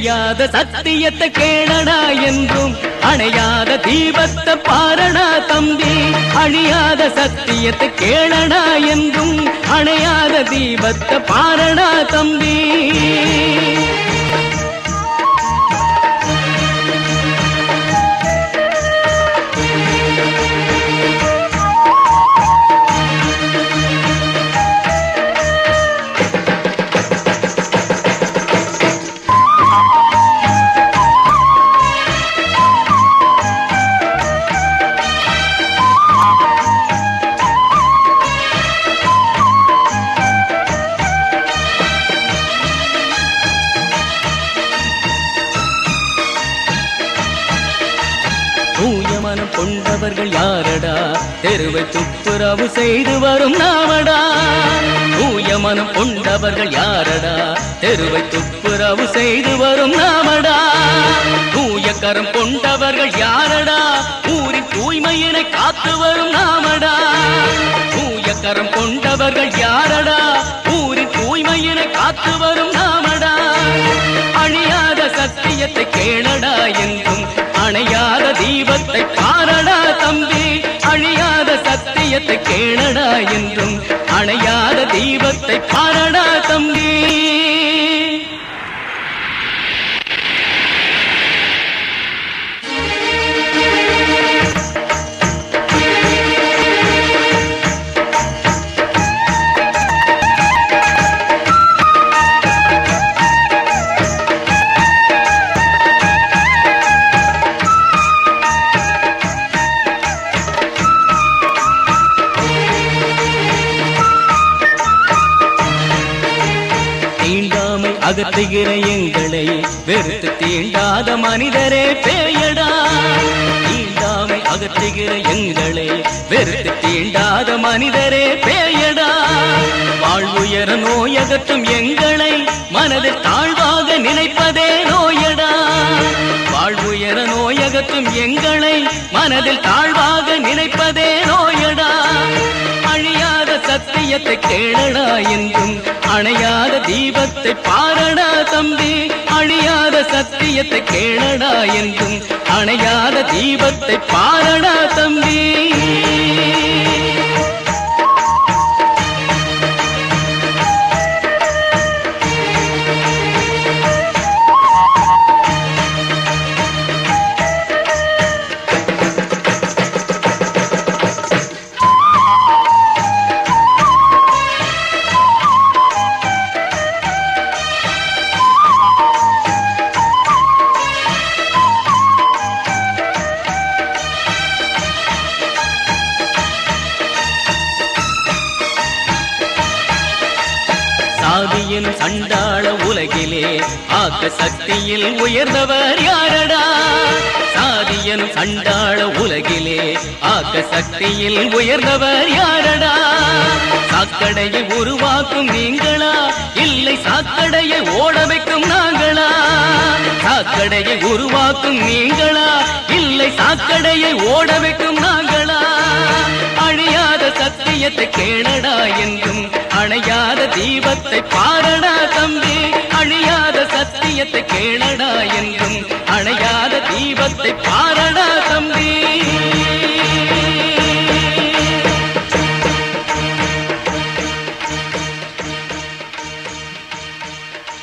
அழியாத சத்தியத்தை கேளடா என்றும் அணையாத தீபத்தை பாரடா தம்பி. அழியாத சத்தியத்தை கேளடா என்றும் அணையாத தீபத்தை பாரடா தம்பி. தூயமனம் கொண்டவர்கள் யாரடா, தெருவை துப்புரவு செய்து வரும் நாமடா. தூயமனம் கொண்டவர்கள் யாரடா, தெருவை துப்புரவு செய்து வரும் நாமடா. தூய கரம் கொண்டவர்கள் யாரடா, ஊரின் தூய்மையினை காத்து வரும் நாமடா. தூய கரம் கொண்டவர்கள் யாரடா, ஊரின் தூய்மையினை காத்து வரும் நாமடா. அழியாத சத்தியத்தை கேளடா என்றும் அணையாத தீபத்தை பாரடா தம்பி. அழியாத சத்தியத்தை கேளடா என்றும் அணையாத தீபத்தை பாரடா தம்பி. தீண்டாமை அகற்றுகிற எங்களை வெறுத்து தீண்டாத மனிதரே பேயடா. தீண்டாமை அகற்றுகிற எங்களை வெறுத்து தீண்டாத மனிதரே பேயடா. வாழ்வுயர நோயகற்றும் எங்களை மனதில் தாழ்வாக நினைப்பதே நோயடா. வாழ்வுயர நோயகற்றும் எங்களை மனதில் தாழ்வாக நினைப்பதே நோயடா. அழியாத சத்தியத்தை கேளடா என்றும் அணையாத தீபத்தை பாரடா தம்பி. அழியாத சத்தியத்தை கேளடா என்றும் அணையாத தீபத்தை பாரடா தம்பி. சாதியின் சண்டாள உலகிலே ஆக்க சக்தியில் உயர்ந்தவர் யாரடா. சாதியின் சண்டாள உலகிலே ஆக்க சக்தியில் உயர்ந்தவர் யாரடா. சாக்கடையை உருவாக்கும் நீங்களா, இல்லை சாக்கடையை ஓட வைக்கும் நாங்களா. சாக்கடையை உருவாக்கும் நீங்களா, இல்லை சாக்கடையை ஓட வைக்கும் நாங்களா. அழியாத சத்தியத்தை கேளடா என்றும் அணையாத தீபத்தை பாரடா தம்பி. அழியாத சத்தியத்தை கேளடா என்றும் அணையாத தீபத்தை பாரடா தம்பி.